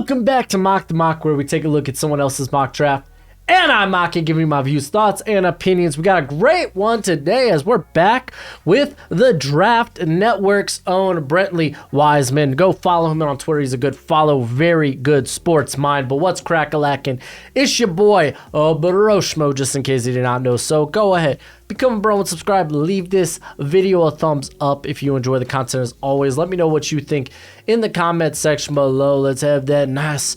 Welcome back to Mock the Mock, where we take a look at someone else's mock draft. And I'm mocking, giving you my views, thoughts, and opinions. We got a great one today as we're back with the Draft Network's own Brentley Weissman. Go follow him on Twitter. He's a good follow, very good sports mind. But what's crack-a-lackin'? It's your boy, Broshmo, just in case you did not know. So go ahead, become a bro and subscribe. Leave this video a thumbs up if you enjoy the content as always. Let me know what you think in the comment section below. Let's have that nice,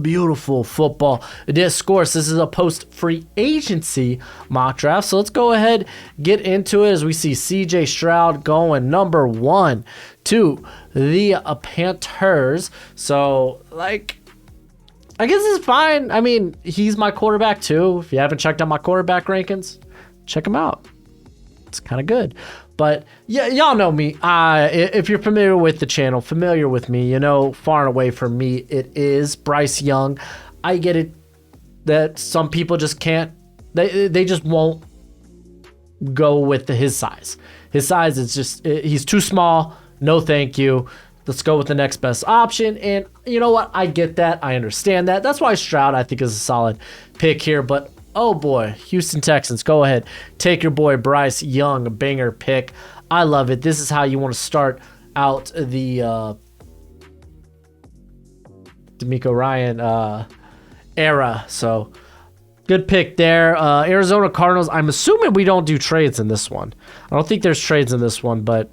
beautiful football discourse. This is a post-free agency mock draft, so let's go ahead, get into it as we see CJ Stroud going number 1 to the Panthers. So, like, I guess it's fine. I mean, he's my quarterback too. If you haven't checked out my quarterback rankings, check them out. It's kind of good. But yeah, y'all know me. If you're familiar with the channel, familiar with me, you know, far and away from me, it is Bryce Young. I get it that some people just can't, they just won't go with his size. His size is just, he's too small. No, thank you. Let's go with the next best option. And you know what? I get that. I understand that. That's why Stroud, I think, is a solid pick here. But oh boy, Houston Texans, go ahead. Take your boy Bryce Young, a banger pick. I love it. This is how you want to start out the D'Amico Ryan era. So good pick there. Arizona Cardinals, I'm assuming we don't do trades in this one. I don't think there's trades in this one, but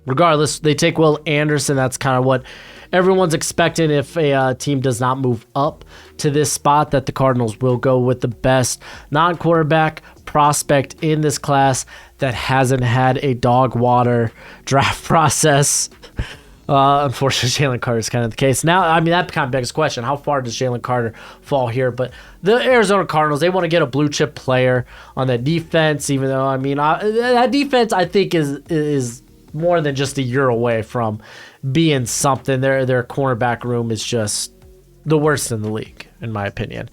regardless, they take Will Anderson. That's kind of what everyone's expecting if a team does not move up to this spot, that the Cardinals will go with the best non-quarterback prospect in this class that hasn't had a dog water draft process. Unfortunately, Jalen Carter is kind of the case. Now, I mean, that kind of begs the question, how far does Jalen Carter fall here? But the Arizona Cardinals, they want to get a blue-chip player on that defense, even though, I mean, that defense, I think, is more than just a year away from being something. Their cornerback room is just the worst in the league, in my opinion.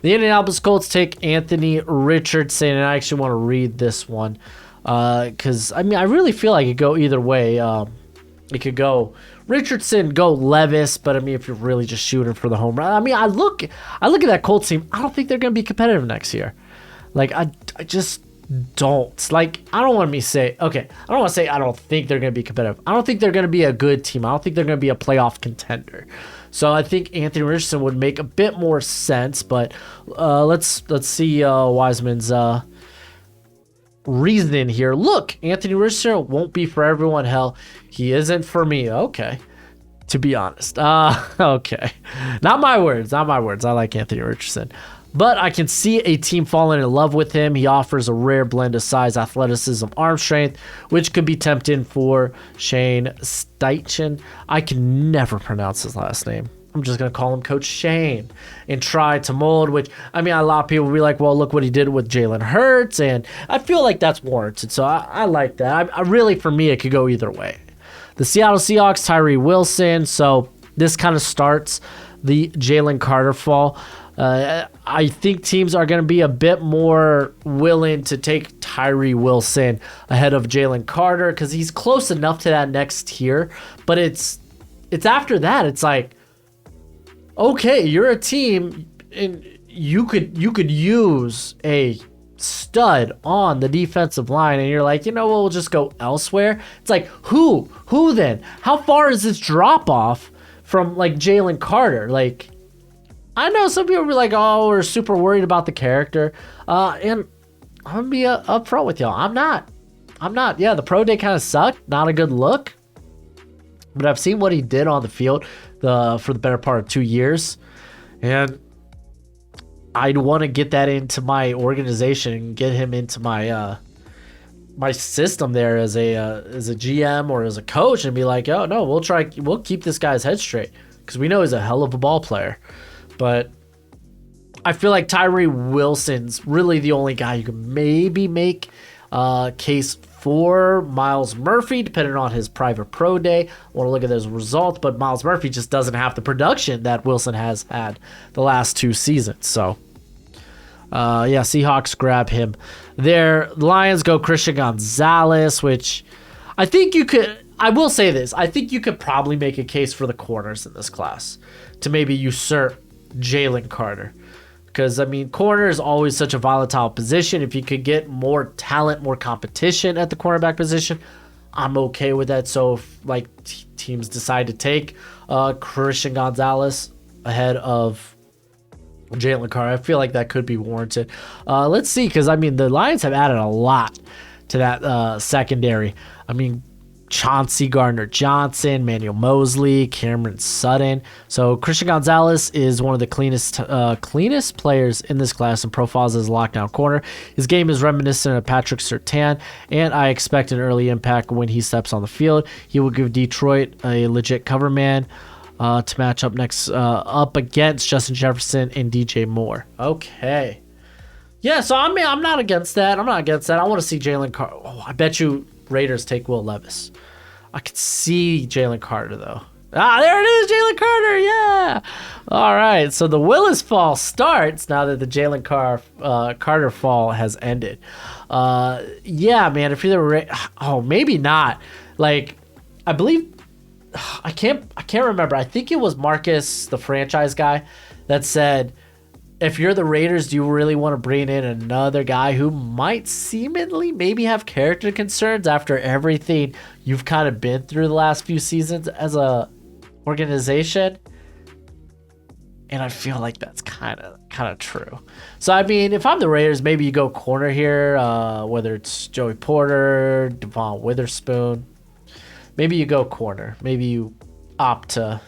The Indianapolis Colts take Anthony Richardson, and I actually want to read this one because, I mean, I really feel like it could go either way. It could go Richardson, go Levis, but I mean, if you're really just shooting for the home run, I mean, I look at that Colts team. I don't think they're going to be competitive next year. Like, I just don't. Like, I don't want to say, okay, I don't want to say I don't think they're going to be competitive. I don't think they're going to be a good team. I don't think they're going to be a playoff contender. So I think Anthony Richardson would make a bit more sense, but let's see Weissman's reasoning here. Look, Anthony Richardson won't be for everyone. Hell, he isn't for me. Okay, to be honest. Okay, not my words. I like Anthony Richardson, but I can see a team falling in love with him. He offers a rare blend of size, athleticism, arm strength, which could be tempting for Shane Steichen. I can never pronounce his last name. I'm just going to call him Coach Shane and try to mold, which, I mean, a lot of people will be like, well, look what he did with Jalen Hurts, and I feel like that's warranted, so I like that. I really, for me, it could go either way. The Seattle Seahawks, Tyree Wilson, so this kind of starts the Jalen Carter fall. I think teams are going to be a bit more willing to take Tyree Wilson ahead of Jalen Carter because he's close enough to that next tier, but it's after that, it's like, okay, you're a team and you could use a stud on the defensive line, and you're like, you know what, we'll just go elsewhere. It's like, who then? How far is this drop off from like Jalen Carter? Like, I know some people will be like, oh, we're super worried about the character, and I'm gonna be upfront with y'all. I'm not. Yeah, the pro day kind of sucked. Not a good look, but I've seen what he did on the field for the better part of 2 years, and I'd want to get that into my organization, get him into my my system there as a GM or as a coach, and be like, oh no, we'll keep this guy's head straight because we know he's a hell of a ball player. But I feel like Tyree Wilson's really the only guy you can maybe make case for. Myles Murphy, depending on his private pro day. I want to look at those results, but Myles Murphy just doesn't have the production that Wilson has had the last 2 seasons. So, yeah, Seahawks grab him there. The Lions go Christian Gonzalez, which I think you could I will say this. I think you could probably make a case for the corners in this class to maybe usurp Jalen Carter. Because, I mean, corner is always such a volatile position. If you could get more talent, more competition at the cornerback position, I'm okay with that. So, if, like, teams decide to take Christian Gonzalez ahead of Jalen Carter, I feel like that could be warranted. Let's see, because, I mean, the Lions have added a lot to that secondary. I mean, Chauncey Gardner-Johnson, Manuel Mosley, Cameron Sutton. So Christian Gonzalez is one of the cleanest players in this class and profiles as a lockdown corner. His game is reminiscent of Patrick Surtain, and I expect an early impact when he steps on the field. He will give Detroit a legit cover man to match up up against Justin Jefferson and DJ Moore. Okay. Yeah, so I mean, I'm not against that. I want to see Jalen Carter. Oh, I bet you Raiders take Will Levis. I could see Jalen Carter, though. There it is, Jalen Carter, yeah! All right, so the Willis fall starts now that the Jalen Carter fall has ended. Yeah, man, if you're the maybe not. Like, I believe, I can't remember. I think it was Marcus, the franchise guy, that said, if you're the Raiders, do you really want to bring in another guy who might seemingly maybe have character concerns after everything you've kind of been through the last few seasons as a organization? And I feel like that's kind of true. So, I mean, if I'm the Raiders, maybe you go corner here, whether it's Joey Porter, Devon Witherspoon. Maybe you go corner. Maybe you opt to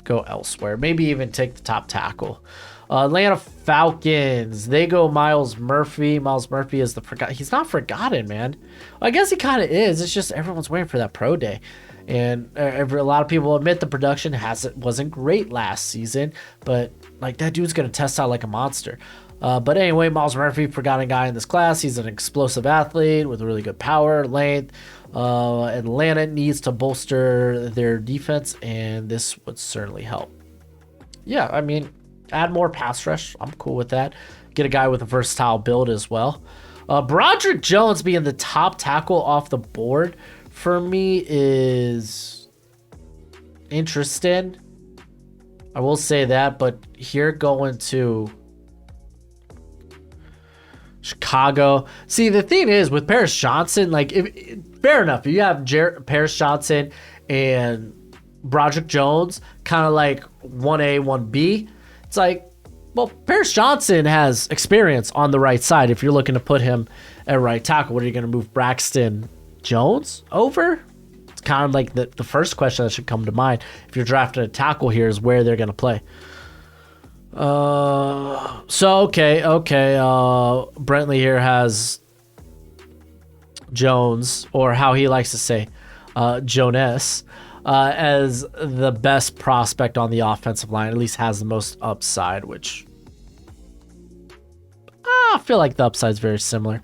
go elsewhere. Maybe even take the top tackle. Atlanta Falcons, they go Miles Murphy. Miles Murphy is he's not forgotten, man. Well, I guess he kind of is. It's just everyone's waiting for that pro day. And a lot of people admit the production wasn't great last season, but like that dude's going to test out like a monster. But anyway, Miles Murphy, forgotten guy in this class. He's an explosive athlete with really good power, length. Atlanta needs to bolster their defense, and this would certainly help. Yeah, I mean, add more pass rush. I'm cool with that. Get a guy with a versatile build as well. Broderick Jones being the top tackle off the board for me is interesting. I will say that, but here going to Chicago. See, the thing is with Paris Johnson, like, fair enough. If you have Paris Johnson and Broderick Jones, kind of like 1A, 1B, it's like, well, Paris Johnson has experience on the right side. If you're looking to put him at right tackle, what are you going to move Braxton Jones over? It's kind of like the first question that should come to mind if you're drafting a tackle here is where they're going to play. Okay. Brentley here has Jones, or how he likes to say, Jonas, as the best prospect on the offensive line, at least has the most upside, which I feel like the upside is very similar.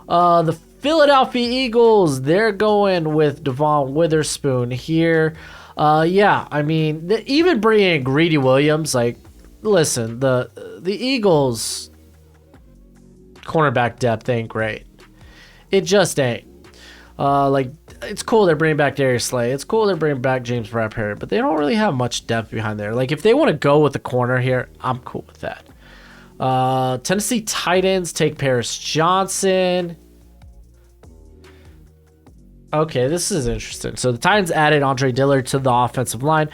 The Philadelphia Eagles, they're going with Devon Witherspoon here. Yeah, I mean, even bringing in Greedy Williams, like, listen, the Eagles' cornerback depth ain't great. It just ain't. Like, it's cool they're bringing back Darius Slay. It's cool they're bringing back James Bradbury, but they don't really have much depth behind there. Like, if they want to go with the corner here, I'm cool with that. Tennessee Titans take Paris Johnson. Okay, this is interesting. So the Titans added Andre Dillard to the offensive line,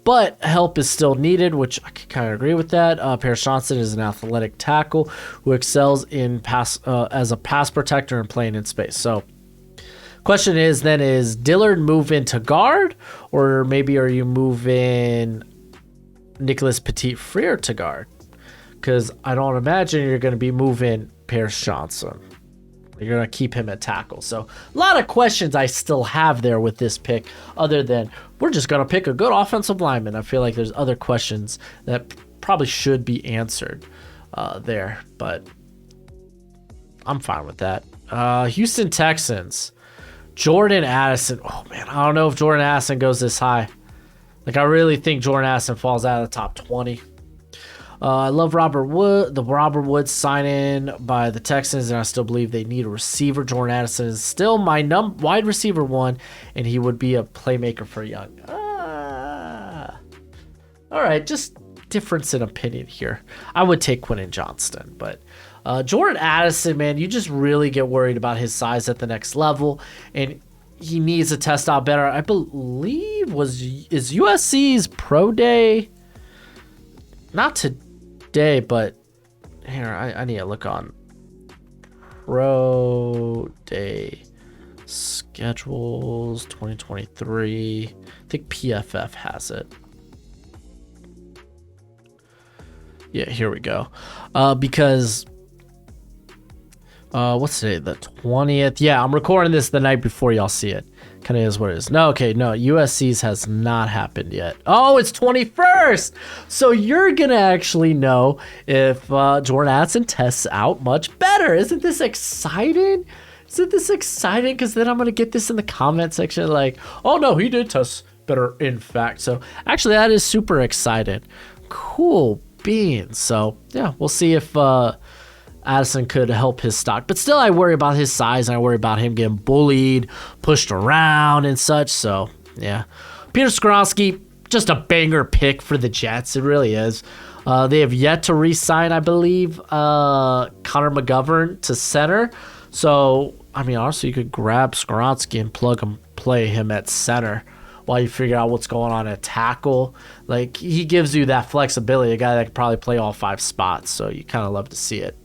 but help is still needed, which I can kind of agree with that. Paris Johnson is an athletic tackle who excels in as a pass protector and playing in space. So question is Dillard move into guard, or maybe are you moving Nicholas Petit-Frere to guard? Because I don't imagine you're going to be moving Paris Johnson. You're going to keep him at tackle. So a lot of questions I still have there with this pick, other than we're just going to pick a good offensive lineman. I feel like there's other questions that probably should be answered there, but I'm fine with that. Houston Texans, Jordan Addison. Oh, man, I don't know if Jordan Addison goes this high. Like, I really think Jordan Addison falls out of the top 20. I love the Robert Woods sign-in by the Texans, and I still believe they need a receiver. Jordan Addison is still my wide receiver 1, and he would be a playmaker for Young. All right, just difference in opinion here. I would take Quentin Johnston, but Jordan Addison, man, you just really get worried about his size at the next level, and he needs to test out better. I believe is USC's pro day, not today, but here I need to look on pro day schedules 2023. I think PFF has it. Yeah, here we go. Because what's today? The 20th. Yeah, I'm recording this the night before y'all see it. Kind of is what it is. No, okay, no. USC's has not happened yet. Oh, it's 21st. So you're gonna actually know if Jordan Addison tests out much better. Isn't this exciting? Isn't this exciting? Because then I'm gonna get this in the comment section like, oh no, he did test better, in fact. So actually, that is super exciting. Cool beans. So yeah, we'll see if Addison could help his stock, but still I worry about his size, and I worry about him getting bullied, pushed around and such. So yeah, Peter Skoronski, just a banger pick for the Jets. It really is. They have yet to re-sign, I believe, Connor McGovern to center. So I mean, honestly, you could grab Skoronski and play him at center while you figure out what's going on at tackle. Like, he gives you that flexibility, a guy that could probably play all 5 spots. So you kind of love to see it.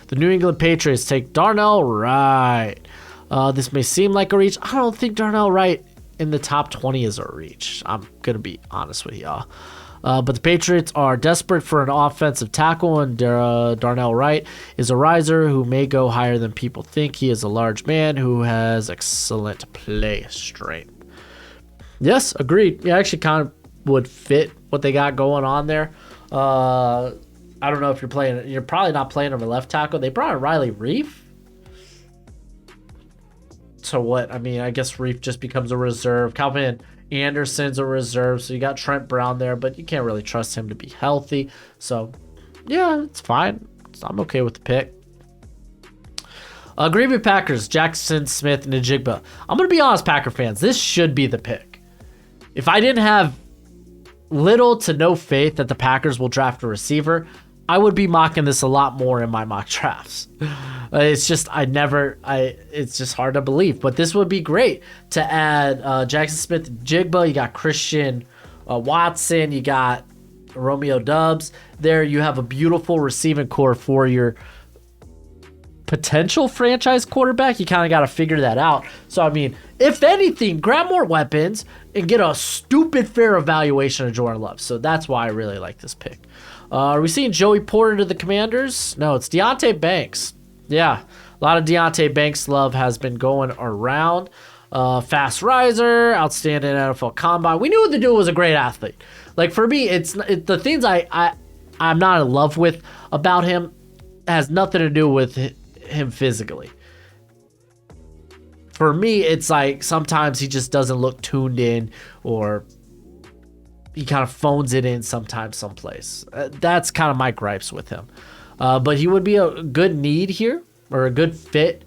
The New England Patriots take Darnell Wright. This may seem like a reach. I don't think Darnell Wright in the top 20 is a reach. I'm going to be honest with y'all. But the Patriots are desperate for an offensive tackle, and Darnell Wright is a riser who may go higher than people think. He is a large man who has excellent play strength. Yes, agreed. Yeah, actually kind of would fit what they got going on there. I don't know if you're probably not playing him a left tackle. They brought in Riley Reef. So what? I mean, I guess Reef just becomes a reserve. Calvin Anderson's a reserve, so you got Trent Brown there, but you can't really trust him to be healthy. So yeah, it's fine. I'm okay with the pick. Green Bay Packers, Jackson Smith and Njigba. I'm going to be honest, Packer fans, this should be the pick. If I didn't have little to no faith that the Packers will draft a receiver, I would be mocking this a lot more in my mock drafts. It's just it's just hard to believe. But this would be great to add Jackson Smith and Njigba. You got Christian Watson. You got Romeo Doubs. There you have a beautiful receiving core for your potential franchise quarterback. You kind of got to figure that out. So, I mean, if anything, grab more weapons and get a stupid fair evaluation of Jordan Love. So that's why I really like this pick. Are we seeing Joey Porter to the Commanders? No, it's Deonte Banks. Yeah, a lot of Deonte Banks love has been going around. Fast riser, outstanding NFL combine. We knew the dude was a great athlete. Like, for me, the things I'm not in love with about him has nothing to do with him physically. For me, it's like sometimes he just doesn't look tuned in, or he kind of phones it in sometimes someplace. That's kind of my gripes with him. But he would be a good need here, or a good fit.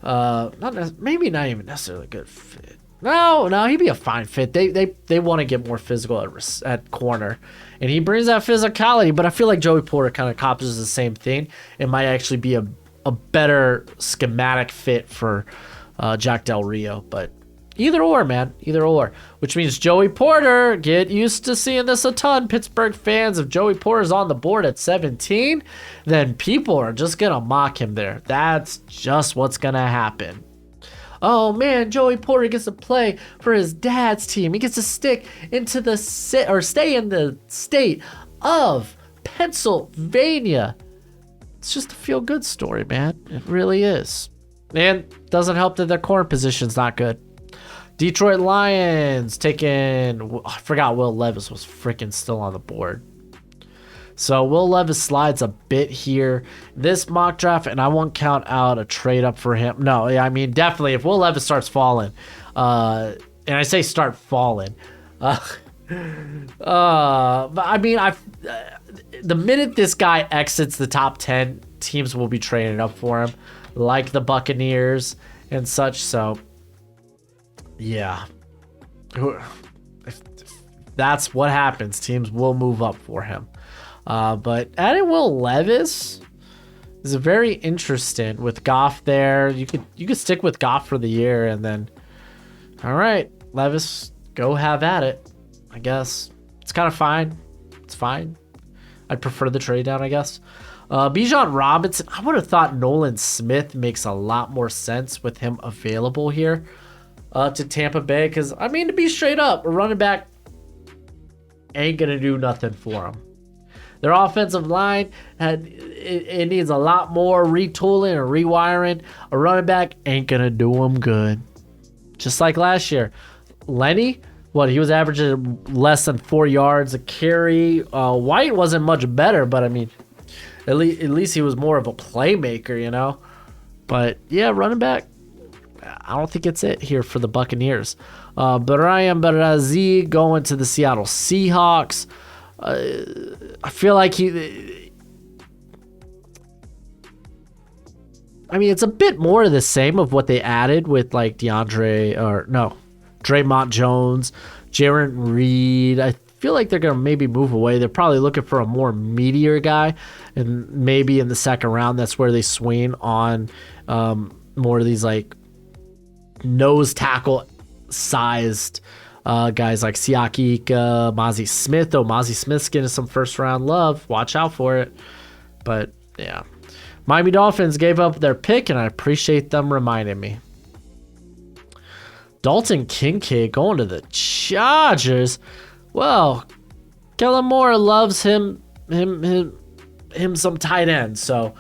Maybe not even necessarily a good fit. No, he'd be a fine fit. They want to get more physical at corner, and he brings that physicality. But I feel like Joey Porter kind of copies the same thing. It might actually be a better schematic fit for Jack Del Rio. But either or, man, either or. Which means Joey Porter, get used to seeing this a ton. Pittsburgh fans, if Joey Porter's on the board at 17, then people are just going to mock him there. That's just what's going to happen. Oh man, Joey Porter gets to play for his dad's team. He gets to stay in the state of Pennsylvania. It's just a feel-good story, man. It really is. And doesn't help that their corner position's not good. Detroit Lions taking, I forgot Will Levis was freaking still on the board. So Will Levis slides a bit here. This mock draft, and I won't count out a trade up for him. No, I mean, definitely if Will Levis starts falling, and I say start falling, But I mean, the minute this guy exits the top 10, teams will be trading up for him, like the Buccaneers and such. So, yeah, if that's what happens, teams will move up for him. But adding Will Levis is very interesting with Goff there. You could stick with Goff for the year, and then, all right, Levis, go have at it. I guess it's kind of fine. It's fine. I'd prefer the trade down, I guess. Bijan Robinson, I would have thought Nolan Smith makes a lot more sense with him available here to Tampa Bay. Because, I mean, to be straight up, a running back ain't going to do nothing for him. Their offensive line, it needs a lot more retooling and rewiring. A running back ain't going to do them good. Just like last year. Lenny, he was averaging less than 4 yards a carry. White wasn't much better, but I mean, at least he was more of a playmaker, you know? But yeah, running back, I don't think it's it here for the Buccaneers. Brian Barazi going to the Seattle Seahawks. I feel like it's a bit more of the same of what they added with like Draymond Jones, Jaron Reed. I feel like they're going to maybe move away. They're probably looking for a more meatier guy, and maybe in the second round, that's where they swing on more of these like nose tackle sized guys like Siaki Ika, Mozzie Smith. Though Mozzie Smith's getting some first round love. Watch out for it. But yeah, Miami Dolphins gave up their pick, and I appreciate them reminding me. Dalton Kincaid going to the Chargers. Well, Kellen Moore loves him some tight end, so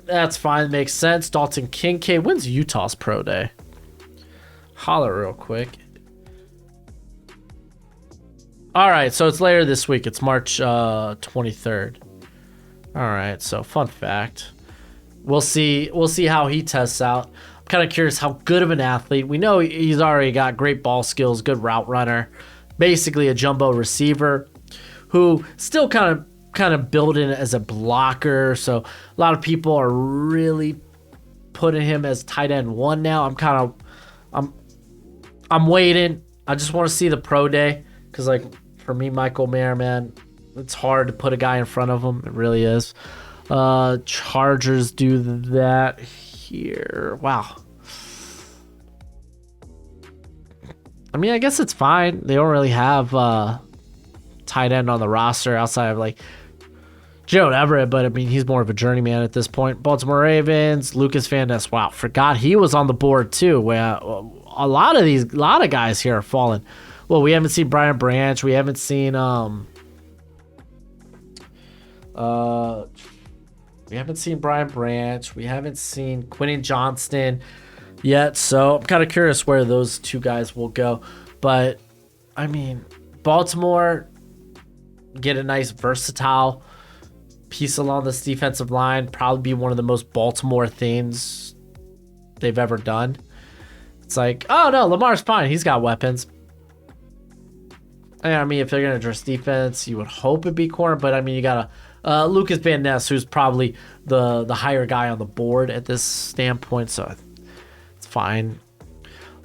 that's fine. Makes sense. Dalton Kincaid. When's Utah's pro day? Holler real quick. All right, so it's later this week. It's March 23rd. All right, so fun fact. We'll see how he tests out. I'm kind of curious how good of an athlete. We know he's already got great ball skills, good route runner, basically a jumbo receiver who still kind of built in as a blocker. So a lot of people are really putting him as tight end 1 now. I'm waiting. I just want to see the pro day because, like, for me, Michael Mayer, man, it's hard to put a guy in front of him. It really is. Chargers do that here. Wow. I mean, I guess it's fine. They don't really have tight end on the roster outside of like Joe Everett, but I mean, he's more of a journeyman at this point. Baltimore Ravens, Lucas Van Ness. Wow, forgot he was on the board too. Where a lot of guys here are falling. Well, we haven't seen Brian Branch. We haven't seen we haven't seen Brian Branch. We haven't seen Quentin Johnston yet. So I'm kind of curious where those two guys will go. But I mean, Baltimore get a nice versatile piece along this defensive line. Probably be one of the most Baltimore things they've ever done. It's like, oh no, Lamar's fine. He's got weapons. I mean, if they're going to address defense, you would hope it'd be corner. But I mean, you got Lucas Van Ness, who's probably the higher guy on the board at this standpoint. So it's fine.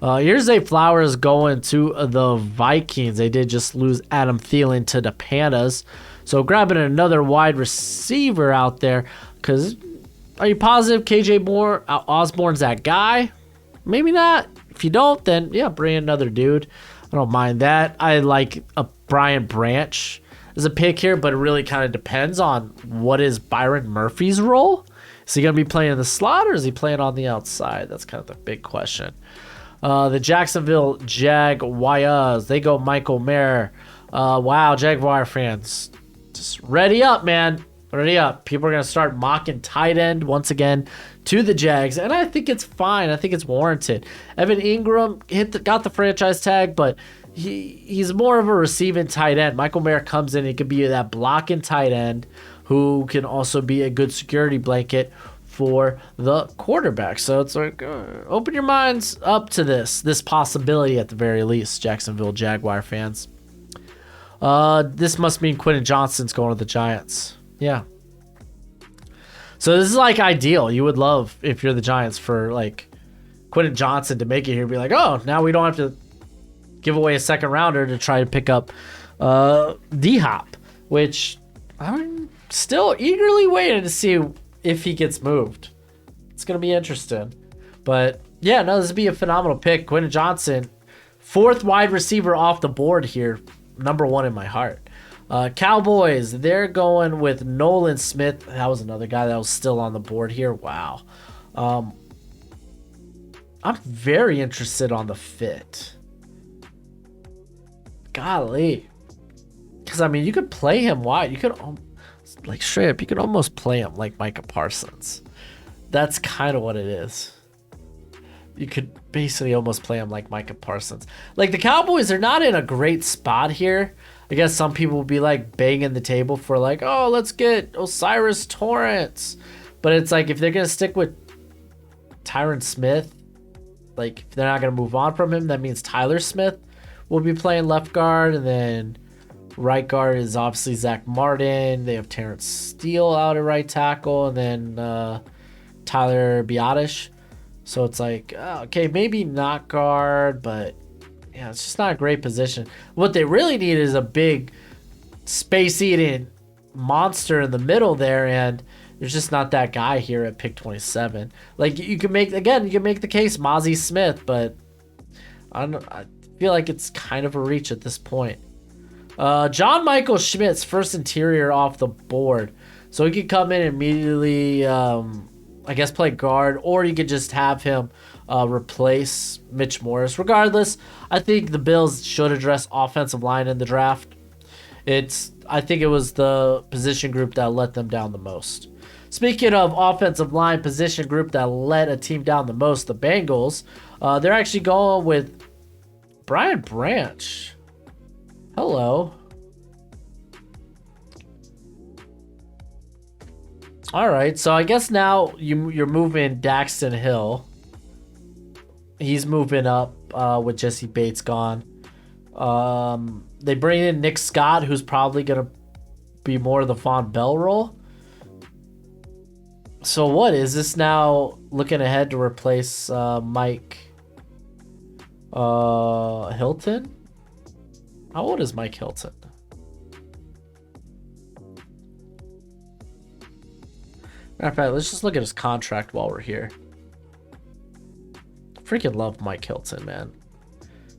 Here's Zay Flowers going to the Vikings. They did just lose Adam Thielen to the Pandas. So grabbing another wide receiver out there. Because are you positive KJ Osborne's that guy? Maybe not. If you don't, then yeah, bring another dude. I don't mind that. I like a Brian Branch as a pick here, but it really kind of depends on what is Byron Murphy's role. Is he going to be playing in the slot or is he playing on the outside? That's kind of the big question. The Jacksonville Jaguars, they go Michael Mayer. Wow, Jaguar fans, just ready up, man. Ready up. People are going to start mocking tight end once again to the Jags, and I think it's fine. I think it's warranted. Evan Ingram got the franchise tag, but he's more of a receiving tight end. Michael Mayer comes in, he could be that blocking tight end who can also be a good security blanket for the quarterback. So it's like, open your minds up to this possibility at the very least, Jacksonville Jaguar fans. This must mean Quentin Johnston's going to the Giants. Yeah. So this is like ideal. You would love, if you're the Giants, for like Quentin Johnston to make it here and be like, oh, now we don't have to give away a second rounder to try to pick up D-Hop, which I'm still eagerly waiting to see if he gets moved. It's going to be interesting. But yeah, no, this would be a phenomenal pick. Quentin Johnston, 4th wide receiver off the board here. Number 1 in my heart. Cowboys, they're going with Nolan Smith. That was another guy that was still on the board here. Wow. I'm very interested on the fit. Golly. Because, I mean, you could play him wide. You could, like, straight up, you could almost play him like Micah Parsons. That's kind of what it is. You could basically almost play him like Micah Parsons. Like, the Cowboys are not in a great spot here. I guess some people will be like banging the table for like, oh, let's get Osiris Torrance. But it's like, if they're going to stick with Tyron Smith, like if they're not going to move on from him, that means Tyler Smith will be playing left guard. And then right guard is obviously Zach Martin. They have Terrence Steele out at right tackle. And then Tyler Biadasz. So it's like, okay, maybe not guard, but yeah, it's just not a great position. What they really need is a big space-eating monster in the middle there, and there's just not that guy here at pick 27. Like, you can make the case Mozzie Smith, but I feel like it's kind of a reach at this point. John Michael Schmitz, first interior off the board. So he could come in and immediately, I guess, play guard, or you could just have him replace Mitch Morris. Regardless, I think the Bills should address offensive line in the draft. I think it was the position group that let them down the most. Speaking of offensive line position group that let a team down the most, the Bengals, they're actually going with Brian Branch. Hello. All right, so I guess now you're moving Daxton Hill. He's moving up with Jesse Bates gone. They bring in Nick Scott, who's probably going to be more of the Von Bell role. So what is this now looking ahead to replace Mike Hilton? How old is Mike Hilton? Matter of fact, let's just look at his contract while we're here. Freaking love Mike Hilton, man.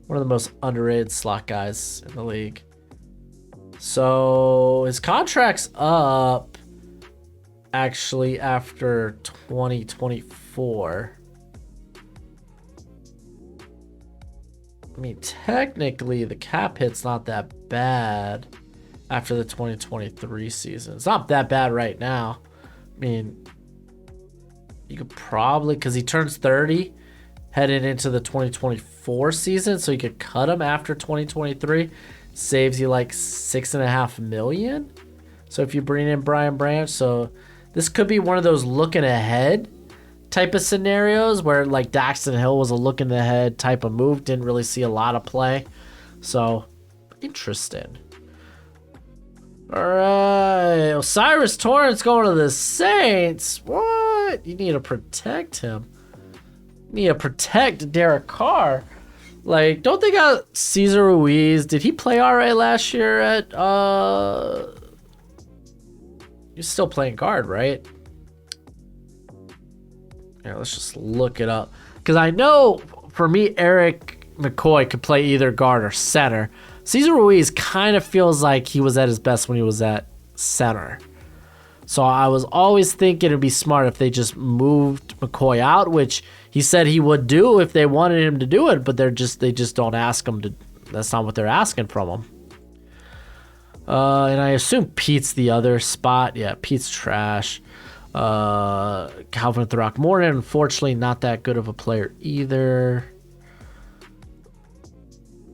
One of the most underrated slot guys in the league. So his contract's up actually after 2024. I mean, technically the cap hit's not that bad after the 2023 season. It's not that bad right now. I mean, you could probably, because he turns 30 headed into the 2024 season, so you could cut him after 2023. Saves you like $6.5 million. So if you bring in Brian Branch, so this could be one of those looking ahead type of scenarios where like Daxton Hill was a looking ahead type of move. Didn't really see a lot of play. So interesting. All right, Osiris Torrance going to the Saints. What? You need to protect him. You need to protect Derek Carr. Like, don't they got Cesar Ruiz? Did he play all right last year at He's still playing guard, right? Yeah, let's just look it up. Because I know, for me, Eric McCoy could play either guard or center. Cesar Ruiz kind of feels like he was at his best when he was at center. So I was always thinking it'd be smart if they just moved McCoy out, which he said he would do if they wanted him to do it, but they just don't ask him to. That's not what they're asking from him. And I assume Pete's the other spot. Yeah, Pete's trash. Calvin Throckmorton, unfortunately, not that good of a player either.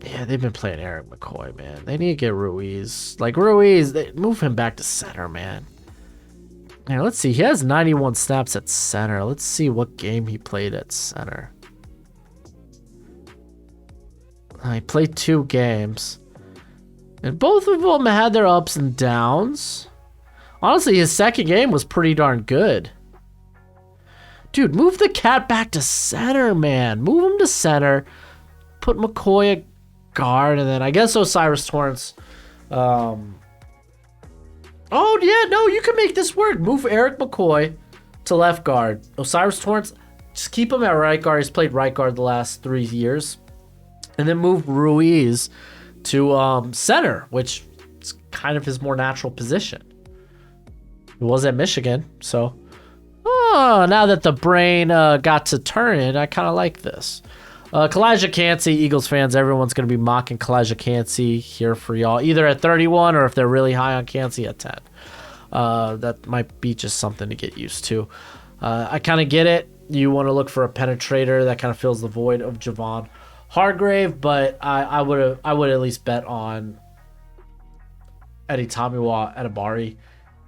Yeah, they've been playing Eric McCoy, man. They need to get Ruiz. Like, Ruiz, they move him back to center, man. Yeah, let's see. He has 91 snaps at center. Let's see what game he played at center. He played 2 games. And both of them had their ups and downs. Honestly, his second game was pretty darn good. Dude, move the cat back to center, man. Move him to center. Put McCoy at guard, and then I guess O'Cyrus Torrence. Oh, yeah, no, you can make this work. Move Eric McCoy to left guard. O'Cyrus Torrence, just keep him at right guard. He's played right guard the last 3 years. And then move Ruiz to center, which is kind of his more natural position. He was at Michigan, so... Oh, now that the brain got to turning, I kind of like this. Kalijah Kancey, Eagles fans, everyone's going to be mocking Kalijah Kancey here for y'all, either at 31 or if they're really high on Kancey at 10. That might be just something to get used to. I kind of get it. You want to look for a penetrator that kind of fills the void of Javon Hargrave, but I would at least bet on Eddie Tamiwa Adibari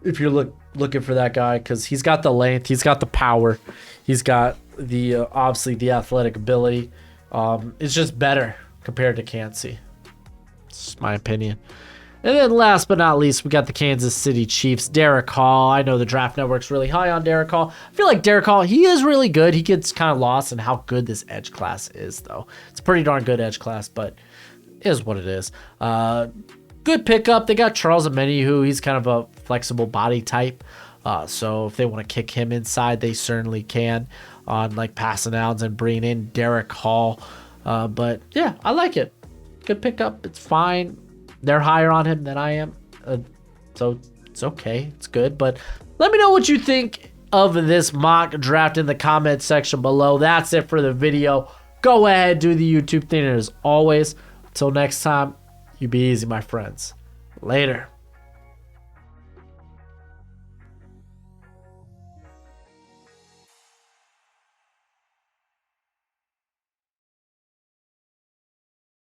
if you're looking for that guy, because he's got the length, he's got the power, he's got the obviously the athletic ability. It's just better compared to Kancey. It's my opinion. And then last but not least, we got the Kansas City Chiefs, Derek Hall. I know the Draft Network's really high on Derek Hall. I feel like Derek Hall, he is really good. He gets kind of lost in how good this edge class is, though. It's a pretty darn good edge class, but it is what it is. Good pickup. They got Charles Omenihu. He's kind of a flexible body type. So if they want to kick him inside, they certainly can on like passing downs and bringing in Derek Hall. But yeah, I like it. Good pickup. It's fine. They're higher on him than I am. So it's okay. It's good. But let me know what you think of this mock draft in the comment section below. That's it for the video. Go ahead, do the YouTube thing. And as always, until next time, you be easy, my friends. Later.